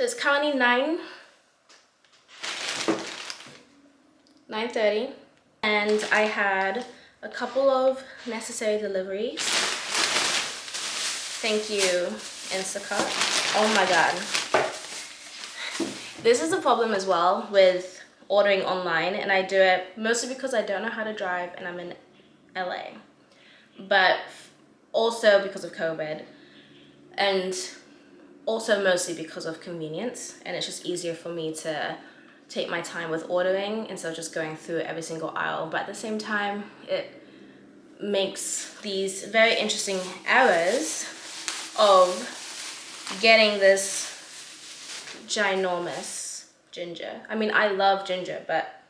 So it's currently 9:30, and I had a couple of necessary deliveries. Thank you, Instacart. Oh my god. This is the problem as well with ordering online, and I do it mostly because I don't know how to drive and I'm in LA. But also because of COVID, and also mostly because of convenience, and it's just easier for me to take my time with ordering instead of just going through every single aisle. But at the same time, it makes these very interesting errors of getting this ginormous ginger. I mean, I love ginger, but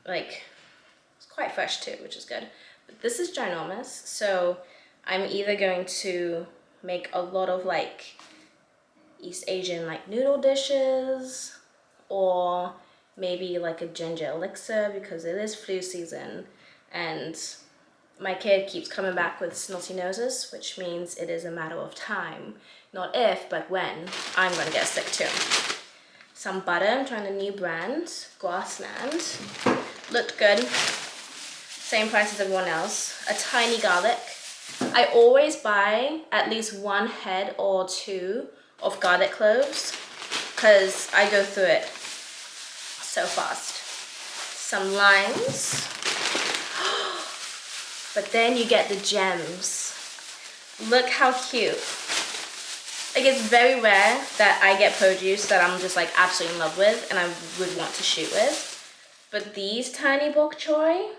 like it's quite fresh too, which is good. But this is ginormous, so I'm either going to make a lot of like East Asian like noodle dishes, or maybe like a ginger elixir because it is flu season and my kid keeps coming back with snotty noses, which means it is a matter of time, not if, but when I'm gonna get sick too. Some butter, I'm trying a new brand, Grassland. Looked good, same price as everyone else. A tiny garlic. I always buy at least one head or two of garlic cloves because I go through it so fast. Some limes. But then you get the gems. Look how cute. Like, it's very rare that I get produce that I'm just like absolutely in love with and I would want to shoot with. But these tiny bok choy,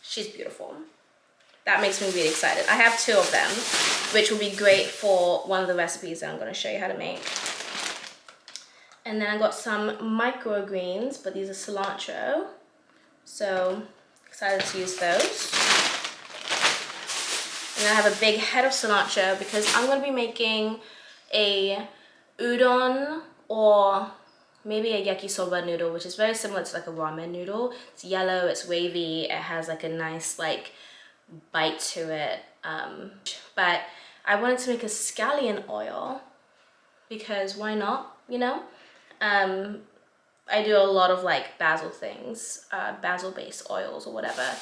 she's beautiful. That makes me really excited. I have two of them, which will be great for one of the recipes that I'm gonna show you how to make. And then I got some microgreens, but these are cilantro. So excited to use those. And I have a big head of cilantro because I'm gonna be making a udon or maybe a yakisoba noodle, which is very similar to like a ramen noodle. It's yellow, it's wavy, it has like a nice like bite to it. But I wanted to make a scallion oil because why not, you know? I do a lot of like basil things, basil-based oils or whatever,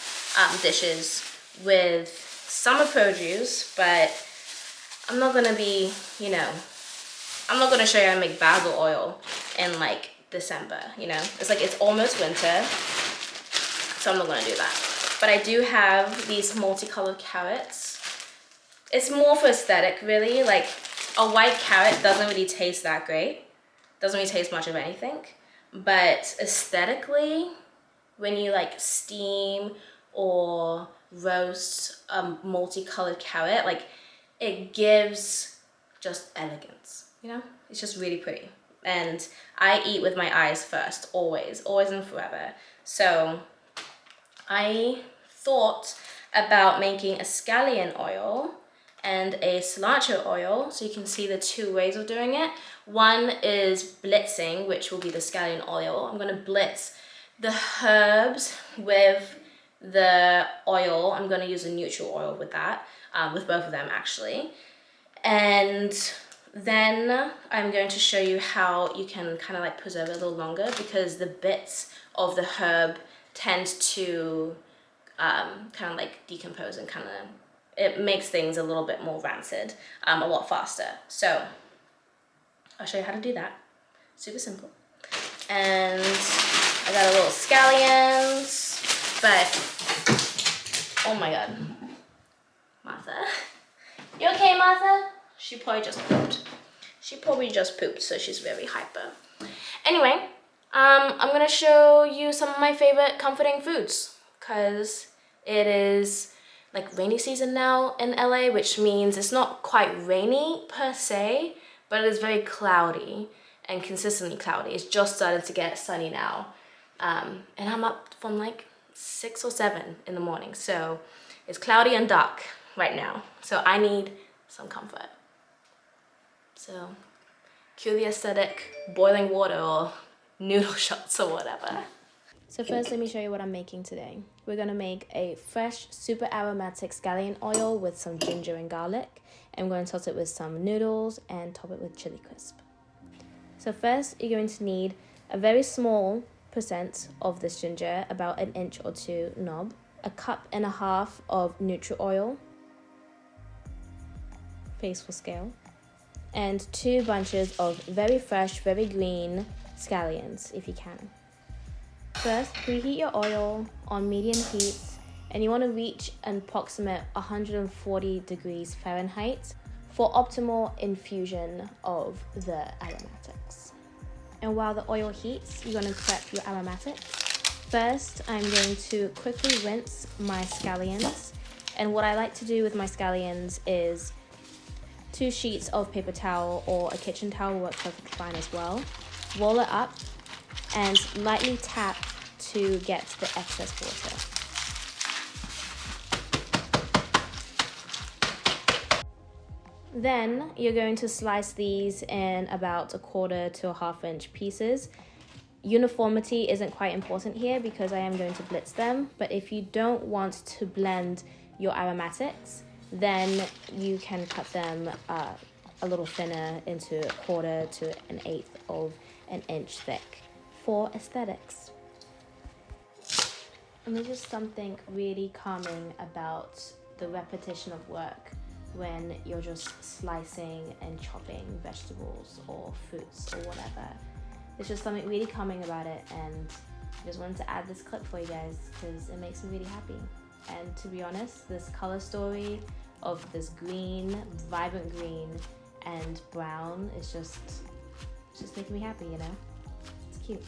dishes with summer produce, but I'm not gonna be, you know, I'm not gonna show you how to make basil oil in like December, you know? It's like, it's almost winter, so I'm not gonna do that. But I do have these multicolored carrots. It's more for aesthetic, really. Like, a white carrot doesn't really taste that great. Doesn't really taste much of anything. But aesthetically, when you like steam or roast a multicolored carrot, like it gives just elegance, you know? It's just really pretty. And I eat with my eyes first, always and forever. So I thought about making a scallion oil and a cilantro oil, so you can see the two ways of doing it. One is blitzing, which will be the scallion oil. I'm gonna blitz the herbs with the oil. I'm gonna use a neutral oil with that, with both of them actually. And then I'm going to show you how you can kind of like preserve it a little longer because the bits of the herb tend to kind of like decompose and kind of, it makes things a little bit more rancid, a lot faster. So I'll show you how to do that. Super simple. And I got a little scallions, but oh my god. Martha. You okay, Martha? She probably just pooped. She probably just pooped, so she's very hyper. Anyway, I'm gonna show you some of my favorite comforting foods because it is like rainy season now in LA, which means it's not quite rainy per se, but it is very cloudy and consistently cloudy. It's just started to get sunny now. And I'm up from like 6 or 7 in the morning. So it's cloudy and dark right now. So I need some comfort. So cue the aesthetic boiling water or noodle shots or whatever. So first, let me show you what I'm making today. We're gonna make a fresh, super aromatic scallion oil with some ginger and garlic. I'm going to toss it with some noodles and top it with chili crisp. So first, you're going to need a very small percent of this ginger, about 1 inch or 2 knob, 1.5 cups of Nutri-Oil, paste for scale, and 2 bunches of very fresh, very green scallions, if you can. First, preheat your oil on medium heat, and you want to reach an approximate 140 degrees Fahrenheit for optimal infusion of the aromatics. And while the oil heats, you're going to prep your aromatics. First, I'm going to quickly rinse my scallions. And what I like to do with my scallions is 2 sheets of paper towel or a kitchen towel will work perfectly fine as well. Roll it up and lightly tap to get the excess water. Then you're going to slice these in about 1/4 to 1/2 inch pieces. Uniformity isn't quite important here because I am going to blitz them, but if you don't want to blend your aromatics, then you can cut them a little thinner into 1/4 to 1/8 of an inch thick for aesthetics. And there's just something really calming about the repetition of work when you're just slicing and chopping vegetables or fruits or whatever. There's just something really calming about it, and I just wanted to add this clip for you guys because it makes me really happy. And to be honest, this color story of this green, vibrant green and brown is just making me happy, you know? It's cute.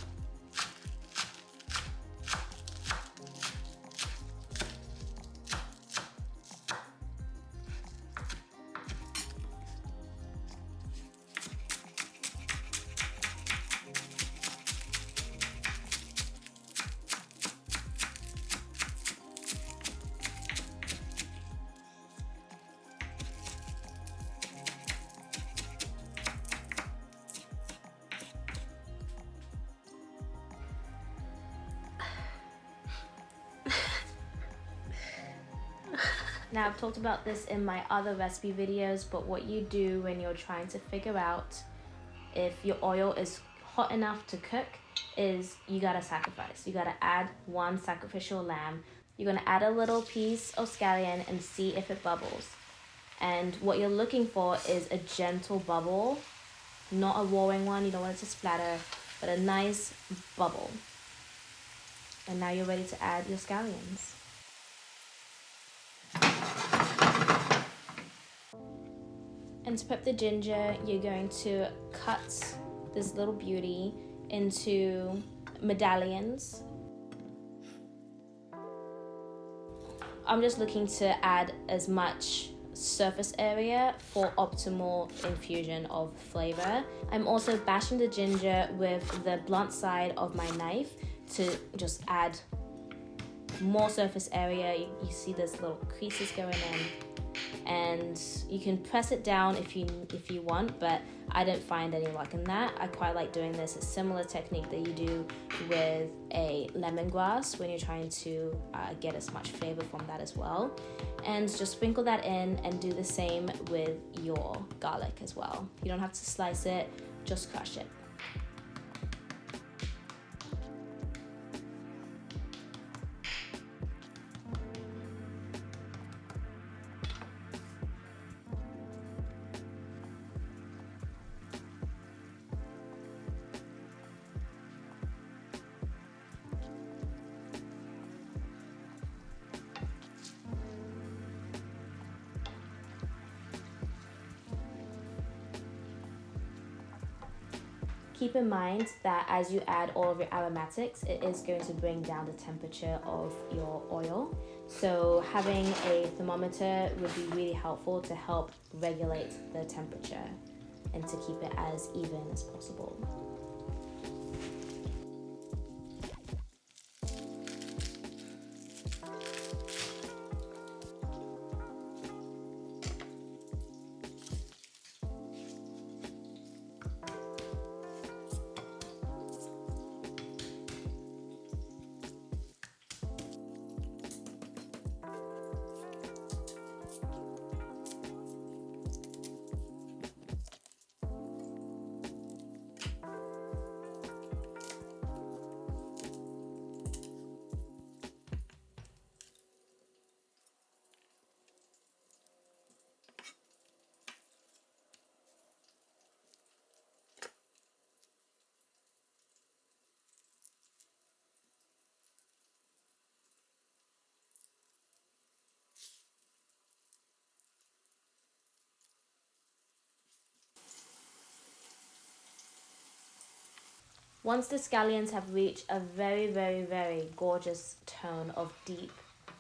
Now, I've talked about this in my other recipe videos, but what you do when you're trying to figure out if your oil is hot enough to cook is you gotta sacrifice. You gotta add 1 sacrificial lamb. You're gonna add a little piece of scallion and see if it bubbles. And what you're looking for is a gentle bubble, not a roaring one. You don't want it to splatter, but a nice bubble. And now you're ready to add your scallions. And to prep the ginger, you're going to cut this little beauty into medallions. I'm just looking to add as much surface area for optimal infusion of flavor. I'm also bashing the ginger with the blunt side of my knife to just add more surface area. You see there's little creases going in, and you can press it down if you want, but I didn't find any luck in that. I quite like doing this. It's a similar technique that you do with a lemongrass when you're trying to get as much flavor from that as well. And just sprinkle that in and do the same with your garlic as well. You don't have to slice it, just crush it. Keep in mind that as you add all of your aromatics, it is going to bring down the temperature of your oil. So having a thermometer would be really helpful to help regulate the temperature and to keep it as even as possible. Once the scallions have reached a very, very, very gorgeous tone of deep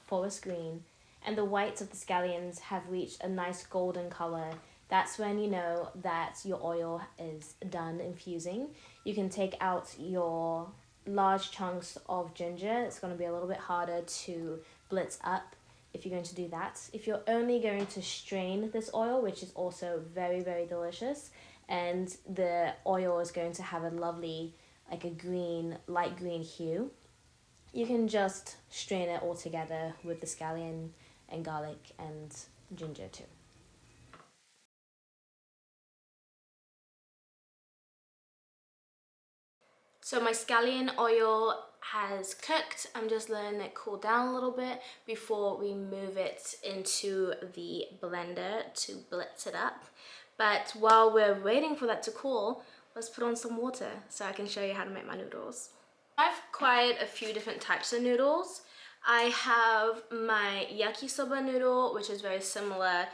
forest green, and the whites of the scallions have reached a nice golden color, that's when you know that your oil is done infusing. You can take out your large chunks of ginger. It's going to be a little bit harder to blitz up if you're going to do that. If you're only going to strain this oil, which is also very, very delicious, and the oil is going to have a lovely, like a green, light green hue, you can just strain it all together with the scallion and garlic and ginger too. So my scallion oil has cooked. I'm just letting it cool down a little bit before we move it into the blender to blitz it up. But while we're waiting for that to cool, let's put on some water so I can show you how to make my noodles. I have quite a few different types of noodles. I have my yakisoba noodle, which is very similar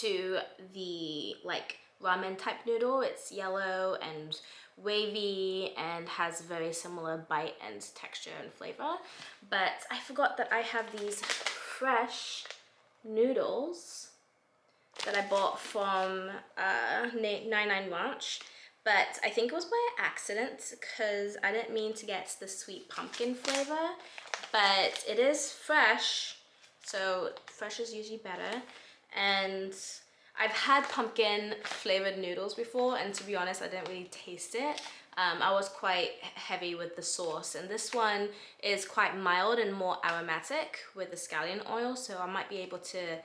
to the like ramen type noodle. It's yellow and wavy and has very similar bite and texture and flavor. But I forgot that I have these fresh noodles that I bought from 99 Ranch. But I think it was by accident because I didn't mean to get the sweet pumpkin flavor, but it is fresh, so fresh is usually better. And I've had pumpkin flavored noodles before, and to be honest, I didn't really taste it. I was quite heavy with the sauce, and this one is quite mild and more aromatic with the scallion oil, so I might be able to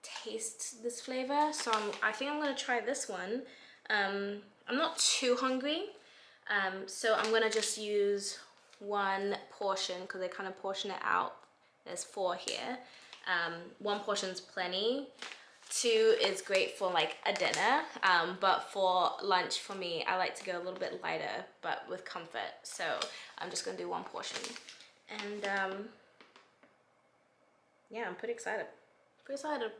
taste this flavor. So I think I'm gonna try this one. I'm not too hungry, so I'm gonna just use one portion because they kind of portion it out. There's 4 here. One portion's plenty. 2 is great for like a dinner, but for lunch for me, I like to go a little bit lighter, but with comfort. So I'm just gonna do 1 portion. And yeah, I'm pretty excited. Pretty excited.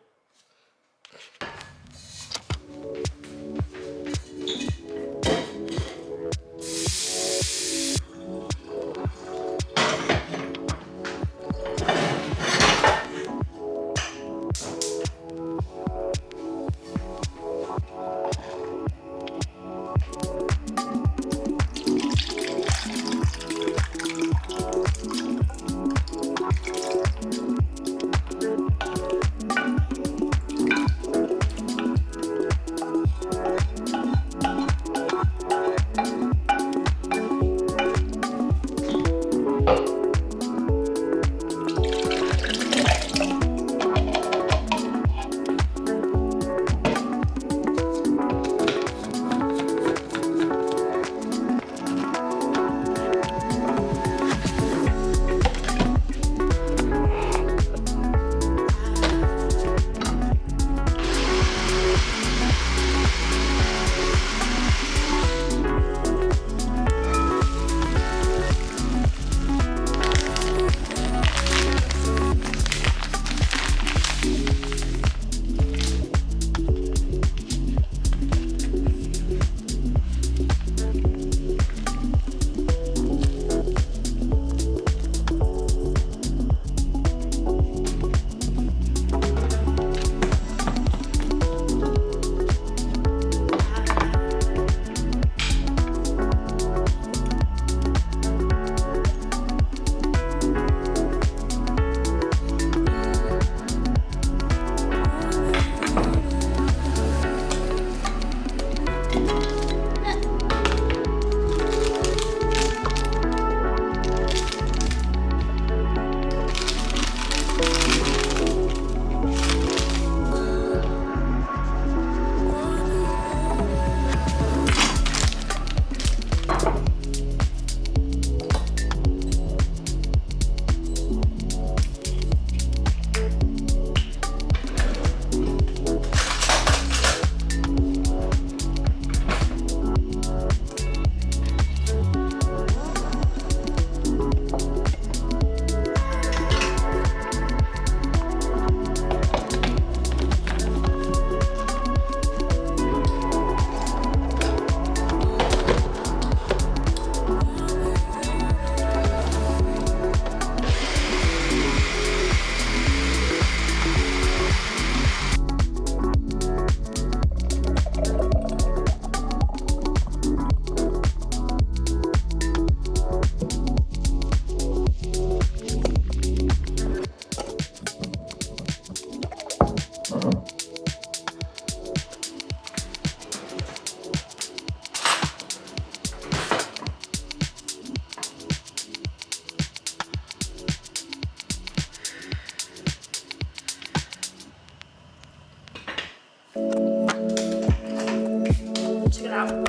Check it out.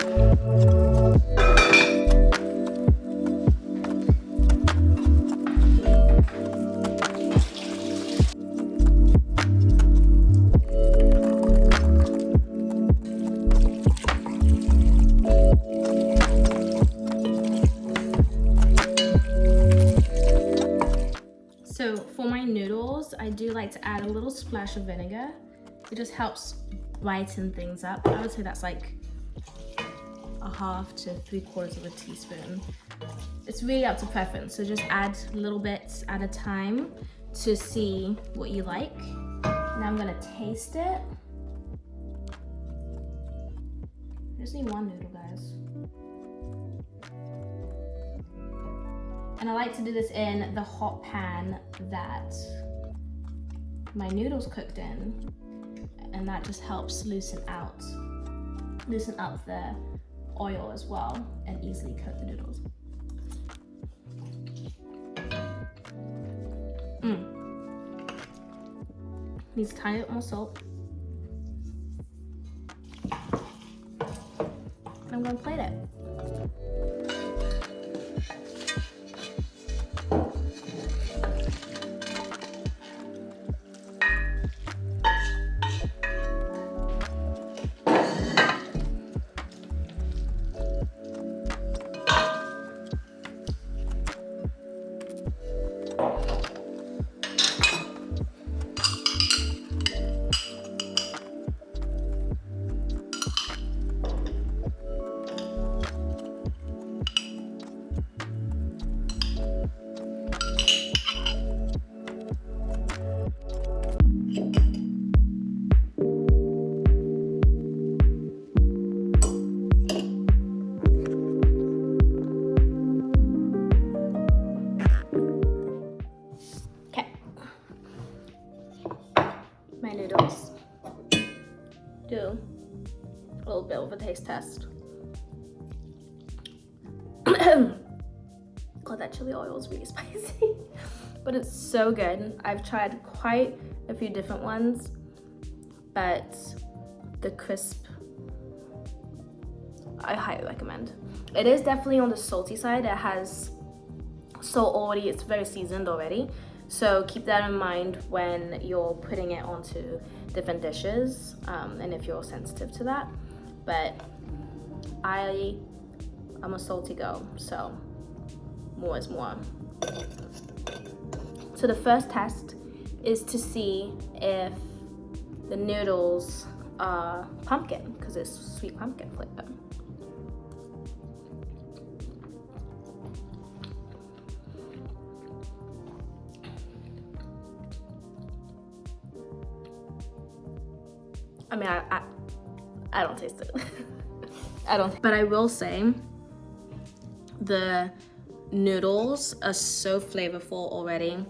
So for my noodles, I do like to add a little splash of vinegar. It just helps brighten things up. I would say that's like 1/2 to 3/4 of a teaspoon. It's really up to preference, so just add little bits at a time to see what you like. Now I'm gonna taste it. I just need one noodle, guys. And I like to do this in the hot pan that my noodles cooked in, and that just helps loosen up the oil as well and easily coat the noodles. Needs a tiny bit more salt. I'm gonna plate it. My noodles. Do a little bit of a taste test. God, that chili oil is really spicy, but it's so good. I've tried quite a few different ones, but the crisp, I highly recommend. It is definitely on the salty side. It has salt already, it's very seasoned already. So keep that in mind when you're putting it onto different dishes, and if you're sensitive to that. But I'm a salty girl, so more is more. So the first test is to see if the noodles are pumpkin, because it's sweet pumpkin flavor. I mean, I don't taste it. I don't. But I will say, the noodles are so flavorful already.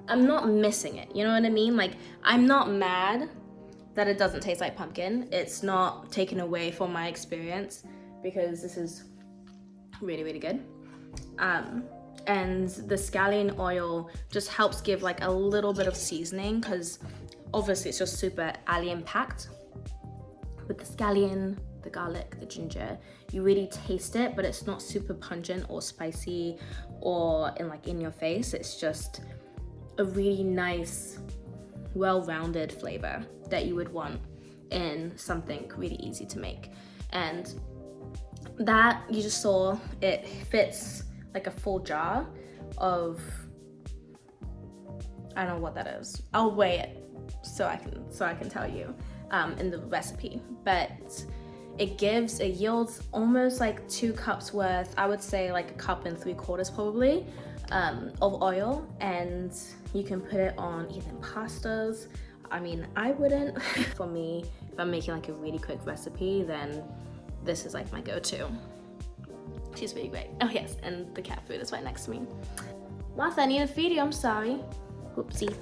I'm not missing it. You know what I mean? Like, I'm not mad that it doesn't taste like pumpkin. It's not taken away from my experience, because this is really, really good. And the scallion oil just helps give like a little bit of seasoning, because obviously it's just super allium packed. With the scallion, the garlic, the ginger, you really taste it, but it's not super pungent or spicy or in your face. It's just a really nice, well-rounded flavor that you would want in something really easy to make. And that, you just saw, it fits like a full jar of, I don't know what that is. I'll weigh it so I can tell you in the recipe. But it yields almost like 2 cups worth, I would say like 1 3/4 cups probably, of oil, and you can put it on even pastas. I mean, I wouldn't. For me, if I'm making like a really quick recipe, then this is like my go-to. She's really great. Oh yes, and the cat food is right next to me. Martha, I need to feed you, I'm sorry. Oopsie.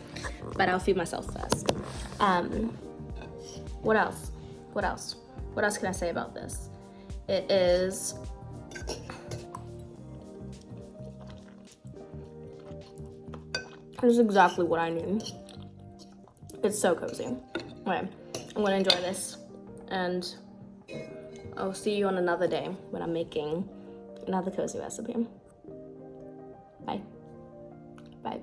But I'll feed myself first. What else? What else can I say about this? It is exactly what I need. It's so cozy. Okay, I'm gonna enjoy this, and I'll see you on another day when I'm making another cozy recipe. Bye. Bye.